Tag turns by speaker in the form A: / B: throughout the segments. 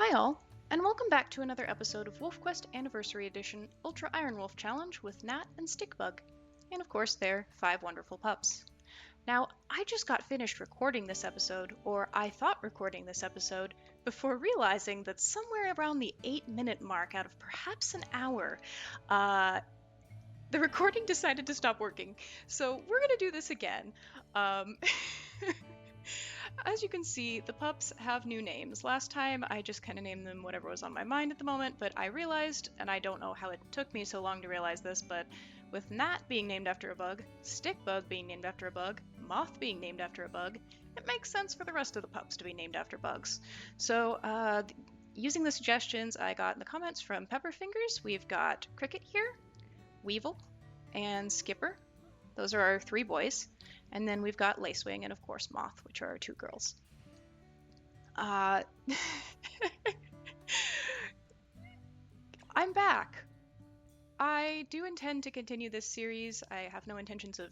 A: Hi all, and welcome back to another episode of WolfQuest Anniversary Edition Ultra Ironwolf Challenge with Gnat and Stickbug, and of course their 5 wonderful pups. Now, I just got finished recording this episode, or I thought recording this episode, before realizing that somewhere around the 8-minute mark out of perhaps an hour, the recording decided to stop working. So we're gonna do this again. As you can see, the pups have new names. Last time I just kind of named them whatever was on my mind at the moment, but I realized, and I don't know how it took me so long to realize this, but with Gnat being named after a bug, Stickbug being named after a bug, Moth being named after a bug, it makes sense for the rest of the pups to be named after bugs. So, using the suggestions I got in the comments from Pepperfingers, we've got Cricket here, Weevil, and Skipper. Those are our 3 boys. And then we've got Lacewing and, of course, Moth, which are our 2 girls. I'm back. I do intend to continue this series. I have no intentions of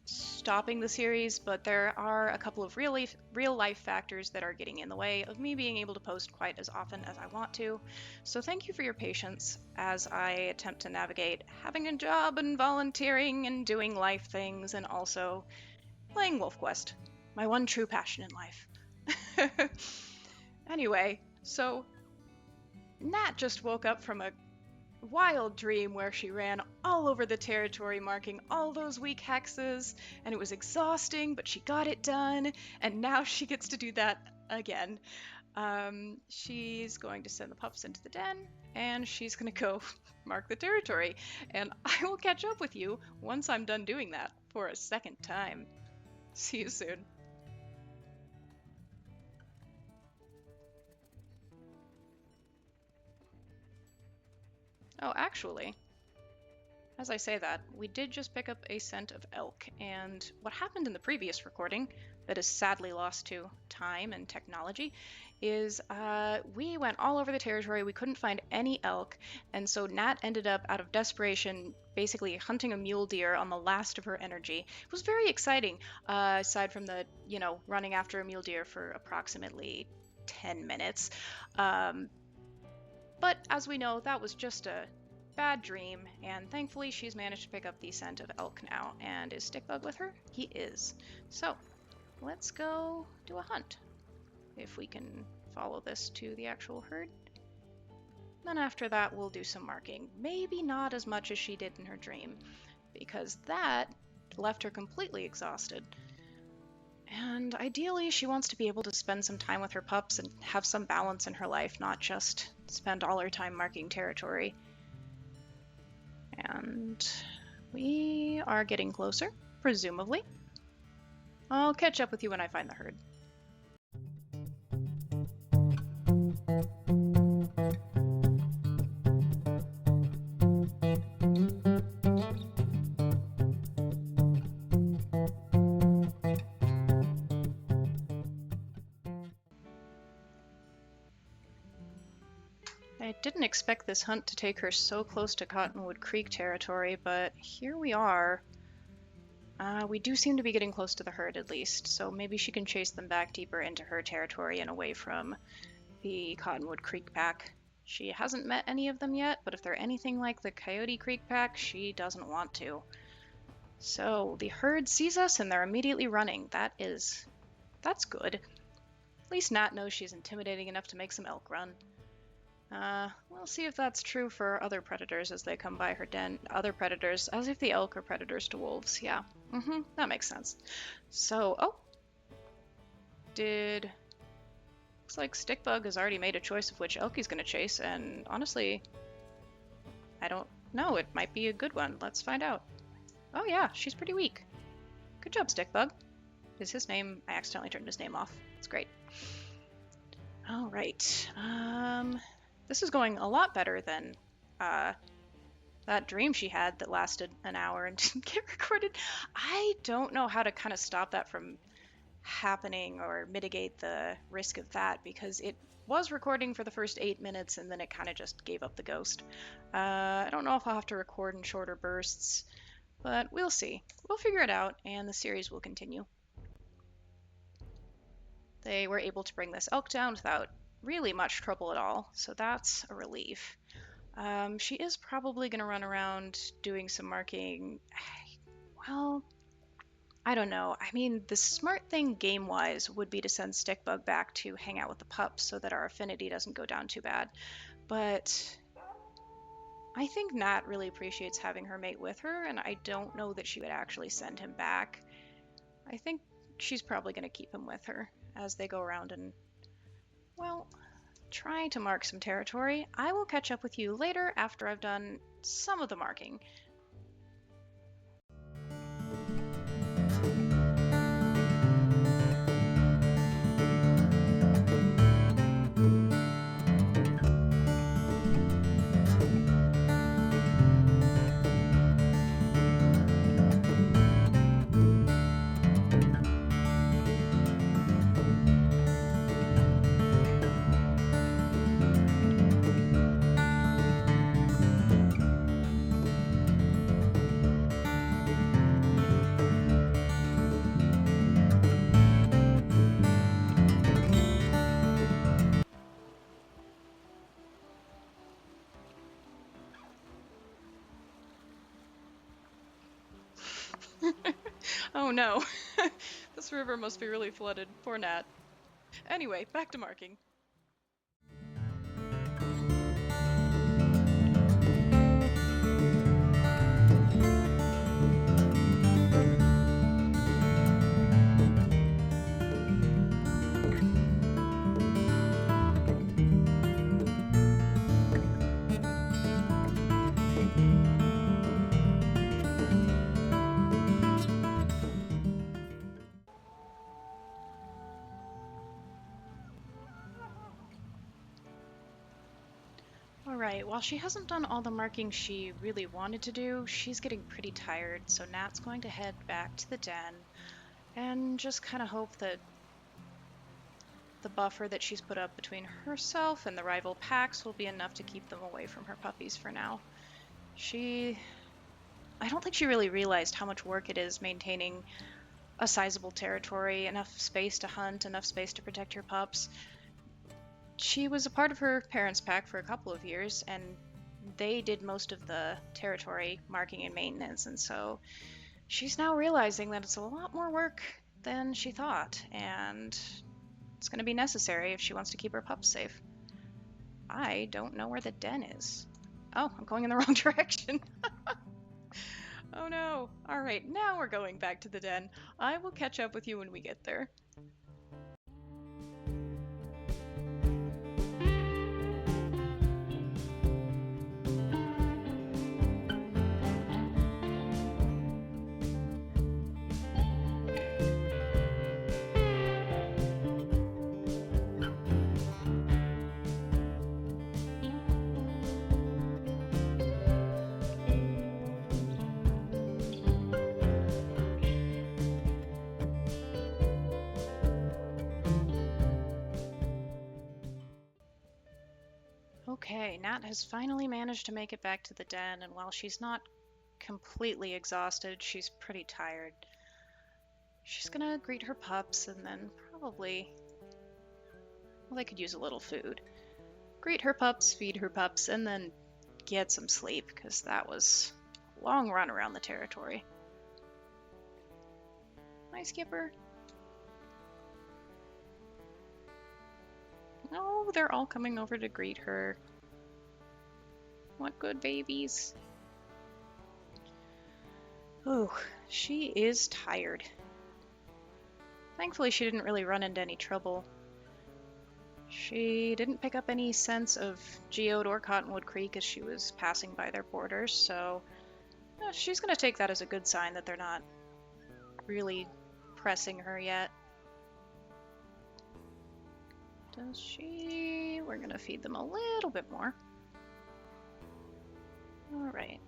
A: stopping the series, but there are a couple of real life factors that are getting in the way of me being able to post quite as often as I want to. So thank you for your patience as I attempt to navigate having a job and volunteering and doing life things and also playing WolfQuest, my one true passion in life. Anyway, so Nat just woke up from a wild dream where she ran all over the territory marking all those weak hexes, and it was exhausting, but she got it done, and now she gets to do that again. She's going to send the pups into the den, and she's going to go mark the territory, and I will catch up with you once I'm done doing that for a second time. See you soon. Oh, actually, as I say that, we did just pick up a scent of elk, and what happened in the previous recording, that is sadly lost to time and technology, is we went all over the territory, we couldn't find any elk, and so Nat ended up, out of desperation, basically hunting a mule deer on the last of her energy. It was very exciting, aside from the, running after a mule deer for approximately 10 minutes. But as we know, that was just a bad dream, and thankfully she's managed to pick up the scent of elk now. And is Stickbug with her? He is. So let's go do a hunt, if we can follow this to the actual herd. Then after that we'll do some marking. Maybe not as much as she did in her dream, because that left her completely exhausted. And ideally, she wants to be able to spend some time with her pups and have some balance in her life, not just spend all her time marking territory. And we are getting closer, presumably. I'll catch up with you when I find the herd. I didn't expect this hunt to take her so close to Cottonwood Creek territory, but here we are. We do seem to be getting close to the herd at least, so maybe she can chase them back deeper into her territory and away from the Cottonwood Creek pack. She hasn't met any of them yet, but if they're anything like the Coyote Creek pack, she doesn't want to. So the herd sees us and they're immediately running. That's good. At least Nat knows she's intimidating enough to make some elk run. We'll see if that's true for other predators as they come by her den. Other predators, as if the elk are predators to wolves. Yeah, that makes sense. So, looks like Stickbug has already made a choice of which elk he's going to chase, and honestly, I don't know, it might be a good one. Let's find out. Oh yeah, she's pretty weak. Good job, Stickbug. Is his name? I accidentally turned his name off. It's great. Alright, this is going a lot better than that dream she had that lasted an hour and didn't get recorded. I don't know how to kind of stop that from happening or mitigate the risk of that, because it was recording for the first 8 minutes and then it kind of just gave up the ghost. I don't know if I'll have to record in shorter bursts, but we'll see. We'll figure it out and the series will continue. They were able to bring this elk down without really much trouble at all, so that's a relief. She is probably going to run around doing some marking. Well, I don't know. I mean, the smart thing game-wise would be to send Stickbug back to hang out with the pups so that our affinity doesn't go down too bad. But I think Nat really appreciates having her mate with her, and I don't know that she would actually send him back. I think she's probably going to keep him with her as they go around and, well, try to mark some territory. I will catch up with you later after I've done some of the marking. Oh no, this river must be really flooded. Poor Nat. Anyway, back to marking. Alright, while she hasn't done all the marking she really wanted to do, she's getting pretty tired, so Nat's going to head back to the den and just kind of hope that the buffer that she's put up between herself and the rival packs will be enough to keep them away from her puppies for now. I don't think she really realized how much work it is maintaining a sizable territory, enough space to hunt, enough space to protect her pups. She was a part of her parents' pack for a couple of years, and they did most of the territory marking and maintenance, and so she's now realizing that it's a lot more work than she thought, and it's going to be necessary if she wants to keep her pups safe. I don't know where the den is. Oh, I'm going in the wrong direction. Oh no. Alright, now we're going back to the den. I will catch up with you when we get there. Okay, Nat has finally managed to make it back to the den, and while she's not completely exhausted, she's pretty tired. She's gonna greet her pups and then probably... well, they could use a little food. Greet her pups, feed her pups, and then get some sleep, because that was a long run around the territory. Hi, Skipper. Oh, they're all coming over to greet her. What good babies. Oh, she is tired. Thankfully, she didn't really run into any trouble. She didn't pick up any sense of Geode or Cottonwood Creek as she was passing by their borders, so she's going to take that as a good sign that they're not really pressing her yet. Does she? We're going to feed them a little bit more. Alright.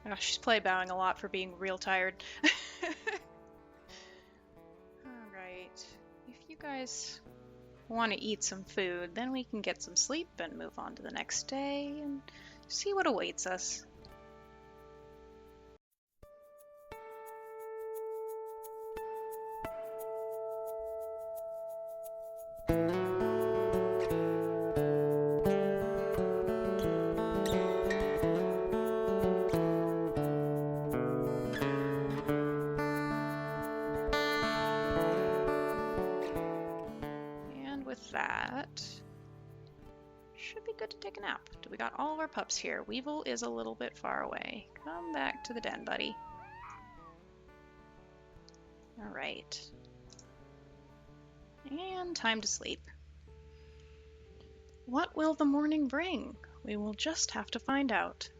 A: Oh, she's play bowing a lot for being real tired. Alright. If you guys want to eat some food, then we can get some sleep and move on to the next day and see what awaits us. that, should be good to take a nap. Do we got all of our pups here? Weevil is a little bit far away. Come back to the den, buddy. All right. And time to sleep. What will the morning bring? We will just have to find out.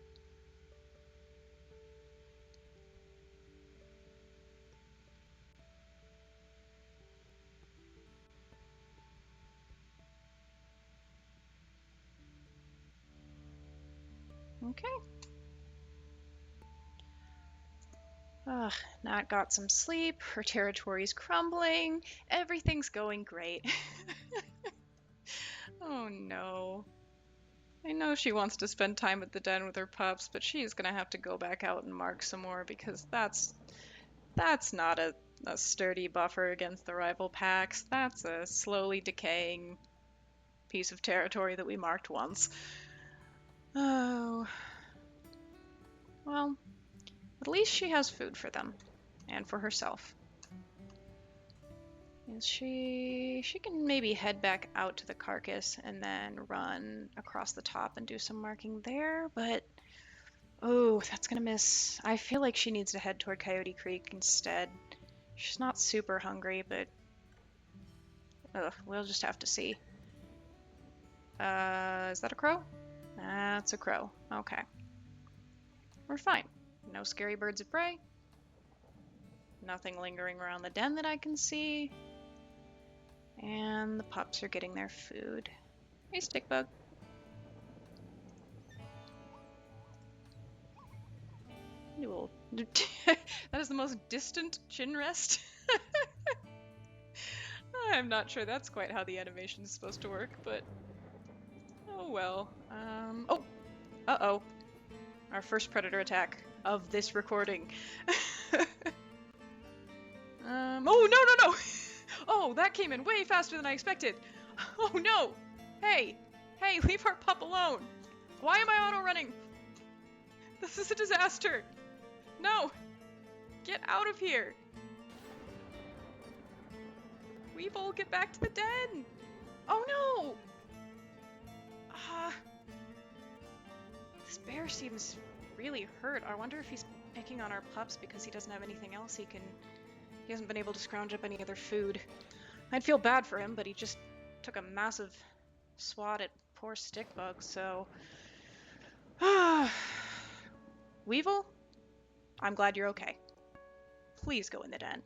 A: Okay. Ugh, Gnat got some sleep, her territory's crumbling, everything's going great. Oh no. I know she wants to spend time at the den with her pups, but she's gonna have to go back out and mark some more because that's not a sturdy buffer against the rival packs. That's a slowly decaying piece of territory that we marked once. Oh. Well, at least she has food for them. And for herself. She can maybe head back out to the carcass and then run across the top and do some marking there, but oh, that's gonna miss. I feel like she needs to head toward Coyote Creek instead. She's not super hungry, but we'll just have to see. Is that a crow? That's a crow. Okay. We're fine. No scary birds of prey. Nothing lingering around the den that I can see. And the pups are getting their food. Hey, Stickbug. That is the most distant chin rest. I'm not sure that's quite how the animation is supposed to work, but oh well. Oh! Uh-oh. Our first predator attack of this recording. Oh, no! Oh, that came in way faster than I expected. Oh, no! Hey, leave our pup alone. Why am I auto-running? This is a disaster. No! Get out of here! Weevil, get back to the den! Oh, no! This bear seems really hurt. I wonder if he's picking on our pups because he doesn't have anything else he hasn't been able to scrounge up any other food. I'd feel bad for him, but he just took a massive swat at poor Stickbug, so... Weevil? I'm glad you're okay. Please go in the den.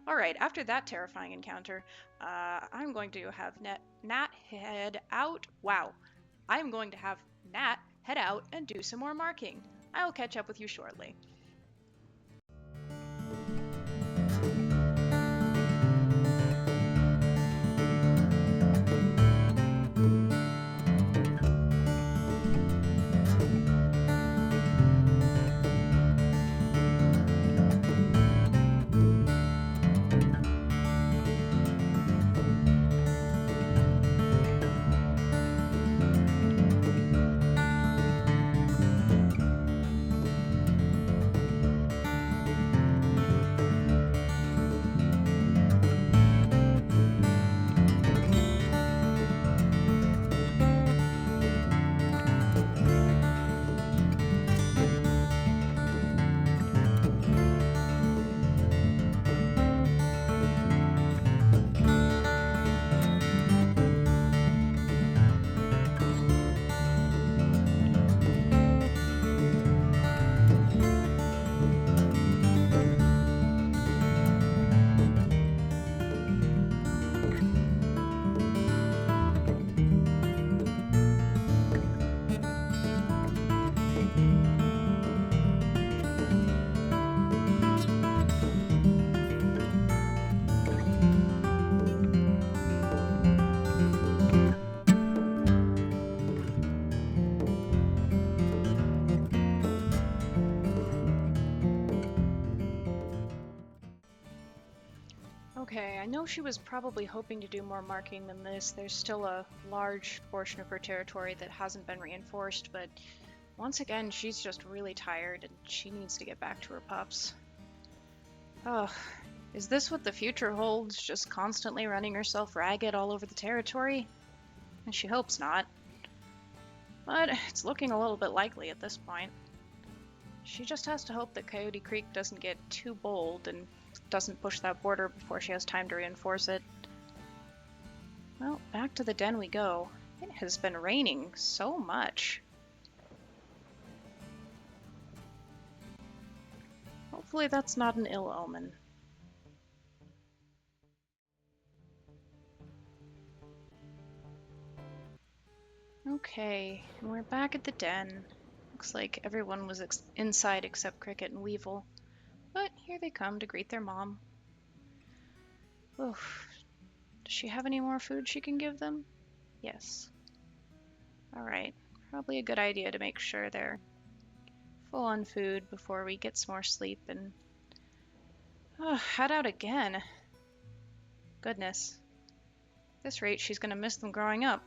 A: Alright, after that terrifying encounter, I'm going to have Gnat head out. Wow. I'm going to have Gnat head out and do some more marking. I'll catch up with you shortly. Okay, I know she was probably hoping to do more marking than this. There's still a large portion of her territory that hasn't been reinforced, but once again, she's just really tired and she needs to get back to her pups. Oh, Is this what the future holds? Just constantly running herself ragged all over the territory? And she hopes not. But it's looking a little bit likely at this point. She just has to hope that Coyote Creek doesn't get too bold and doesn't push that border before she has time to reinforce it. Well, back to the den we go. It has been raining so much. Hopefully that's not an ill omen. Okay, and we're back at the den. Looks like everyone was inside except Cricket and Weevil. But here they come to greet their mom. Oof. Does she have any more food she can give them? Yes. Alright, probably a good idea to make sure they're full on food before we get some more sleep and head out again. Goodness. At this rate, she's gonna miss them growing up.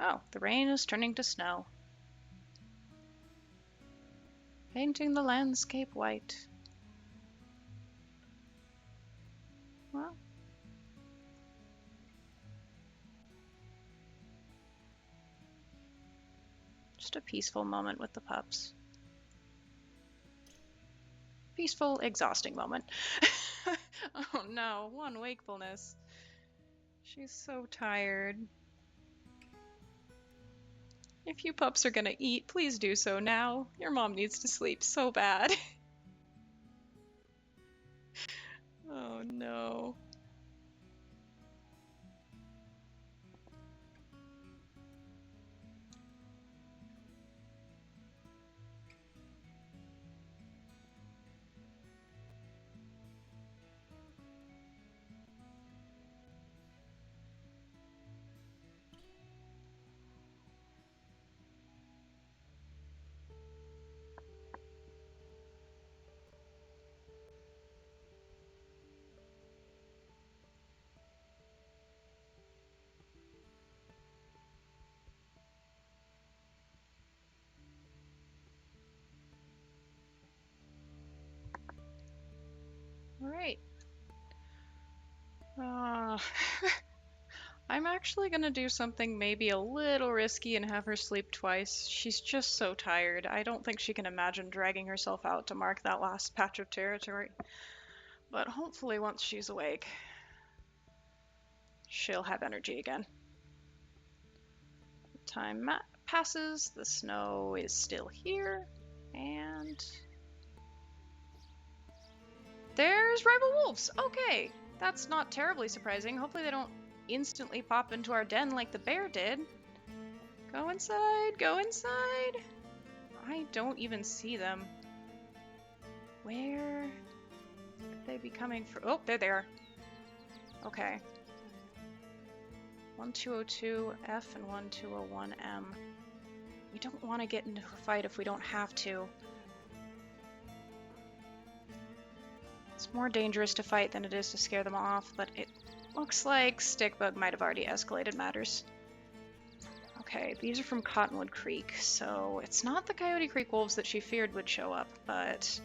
A: Oh, the rain is turning to snow. Painting the landscape white. Well, just a peaceful moment with the pups. Peaceful, exhausting moment. Oh no, one wakefulness. She's so tired. If you pups are gonna eat, please do so now. Your mom needs to sleep so bad. Oh no. Alright. I'm actually gonna do something maybe a little risky and have her sleep twice. She's just so tired. I don't think she can imagine dragging herself out to mark that last patch of territory. But hopefully once she's awake, she'll have energy again. Time passes, the snow is still here, and there's rival wolves! Okay, that's not terribly surprising. Hopefully they don't instantly pop into our den like the bear did. Go inside, go inside! I don't even see them. Where could they be coming from? Oh, they're there. Okay. 1202F and 1201M. We don't want to get into a fight if we don't have to. It's more dangerous to fight than it is to scare them off, but it looks like Stickbug might have already escalated matters. Okay, these are from Cottonwood Creek, so it's not the Coyote Creek wolves that she feared would show up, but...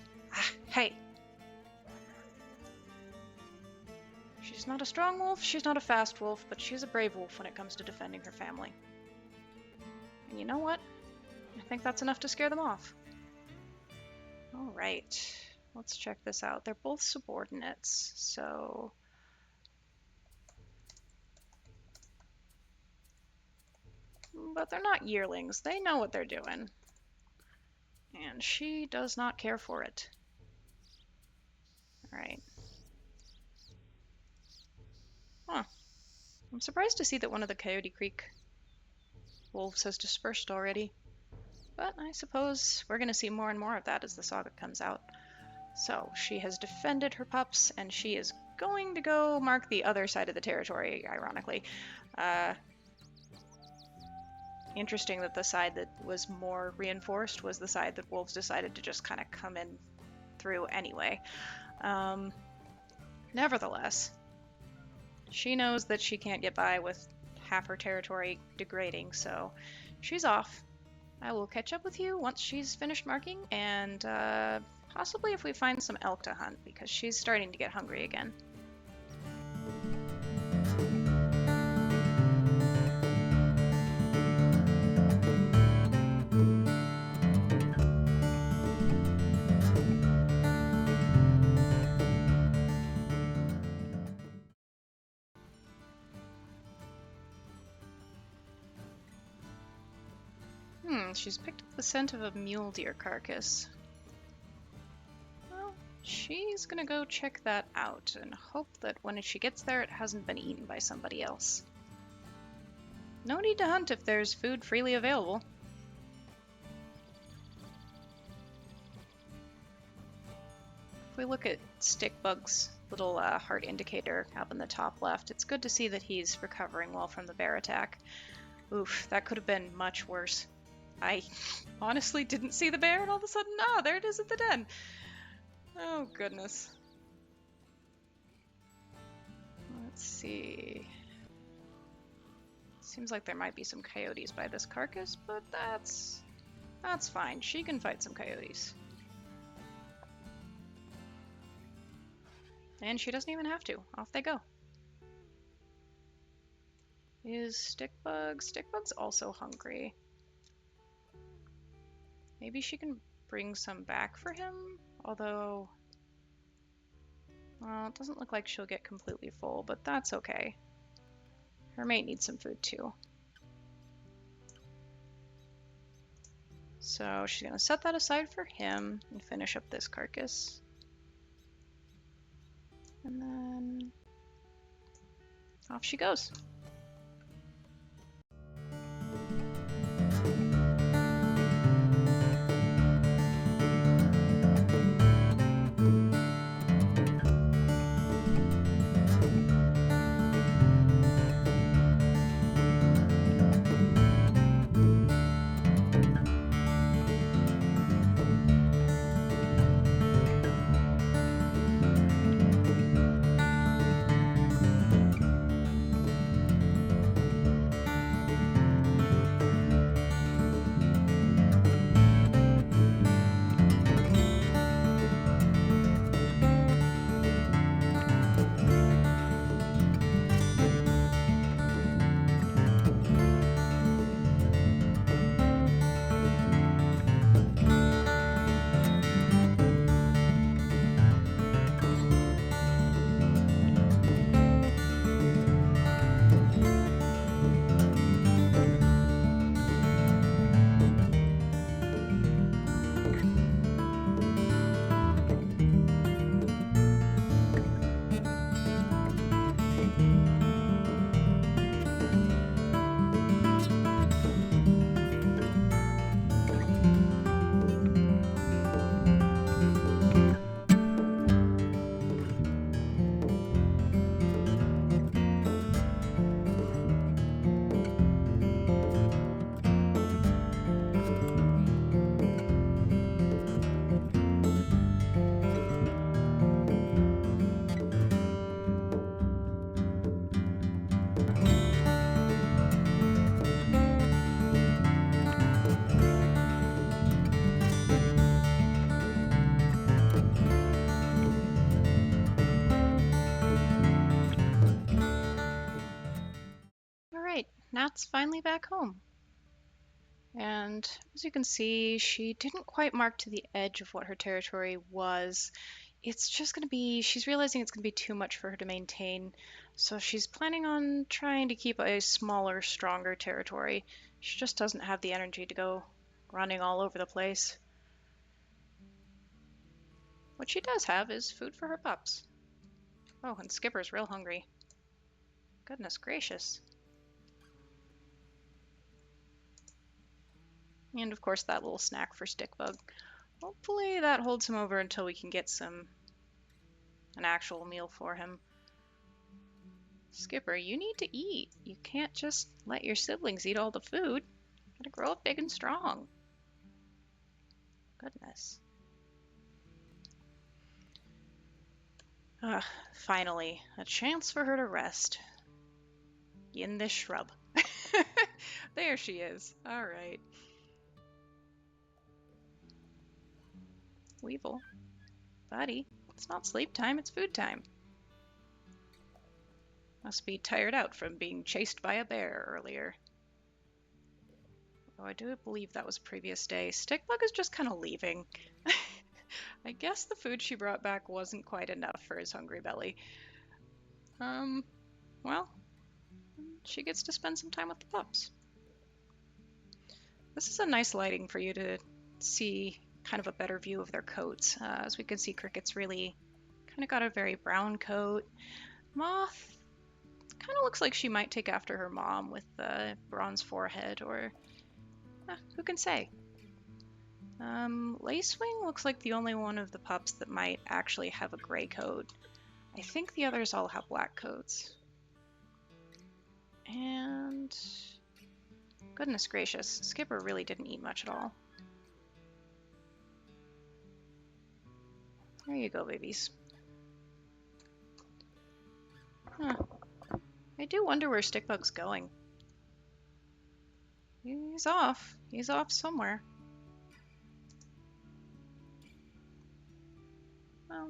A: hey! She's not a strong wolf, she's not a fast wolf, but she's a brave wolf when it comes to defending her family. And you know what? I think that's enough to scare them off. Alright, let's check this out. They're both subordinates, so... but they're not yearlings. They know what they're doing. And she does not care for it. Alright. Huh. I'm surprised to see that one of the Coyote Creek wolves has dispersed already. But I suppose we're going to see more and more of that as the saga comes out. So, she has defended her pups, and she is going to go mark the other side of the territory, ironically. Interesting that the side that was more reinforced was the side that wolves decided to just kind of come in through anyway. Nevertheless, she knows that she can't get by with half her territory degrading, so she's off. I will catch up with you once she's finished marking, and Possibly if we find some elk to hunt, because she's starting to get hungry again. She's picked up the scent of a mule deer carcass. Well, she's gonna go check that out and hope that when she gets there it hasn't been eaten by somebody else. No need to hunt if there's food freely available. If we look at Stickbug's little heart indicator up in the top left, it's good to see that he's recovering well from the bear attack. Oof, that could have been much worse. I honestly didn't see the bear, and all of a sudden, there it is at the den. Oh, goodness. Let's see. Seems like there might be some coyotes by this carcass, but that's fine. She can fight some coyotes. And she doesn't even have to. Off they go. Is Stickbug's also hungry. Maybe she can bring some back for him? Although, well, it doesn't look like she'll get completely full, but that's okay. Her mate needs some food too. So she's gonna set that aside for him and finish up this carcass. And then off she goes. Alright, Nat's finally back home. And as you can see, she didn't quite mark to the edge of what her territory was. It's just going to be, she's realizing it's going to be too much for her to maintain, so she's planning on trying to keep a smaller, stronger territory. She just doesn't have the energy to go running all over the place. What she does have is food for her pups. Oh, and Skipper's real hungry. Goodness gracious. And of course that little snack for Stickbug. Hopefully that holds him over until we can get an actual meal for him. Skipper, you need to eat. You can't just let your siblings eat all the food. Gotta grow up big and strong. Goodness. Finally, a chance for her to rest. In this shrub. There she is. Alright. Weevil. Buddy, it's not sleep time, it's food time. Must be tired out from being chased by a bear earlier. Oh, I do believe that was previous day. Stickbug is just kind of leaving. I guess the food she brought back wasn't quite enough for his hungry belly. Well, she gets to spend some time with the pups. This is a nice lighting for you to see kind of a better view of their coats. As we can see, Cricket's really kind of got a very brown coat. Moth kind of looks like she might take after her mom with the bronze forehead, or who can say? Lacewing looks like the only one of the pups that might actually have a gray coat. I think the others all have black coats. And goodness gracious, Skipper really didn't eat much at all. There you go, babies. Huh. I do wonder where Stickbug's going. He's off. He's off somewhere. Well,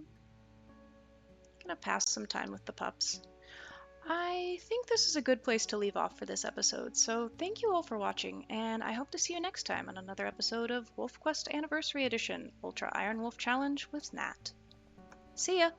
A: gonna pass some time with the pups. I think this is a good place to leave off for this episode, so thank you all for watching, and I hope to see you next time on another episode of WolfQuest Anniversary Edition Ultra Ironwolf Challenge with Gnat. See ya!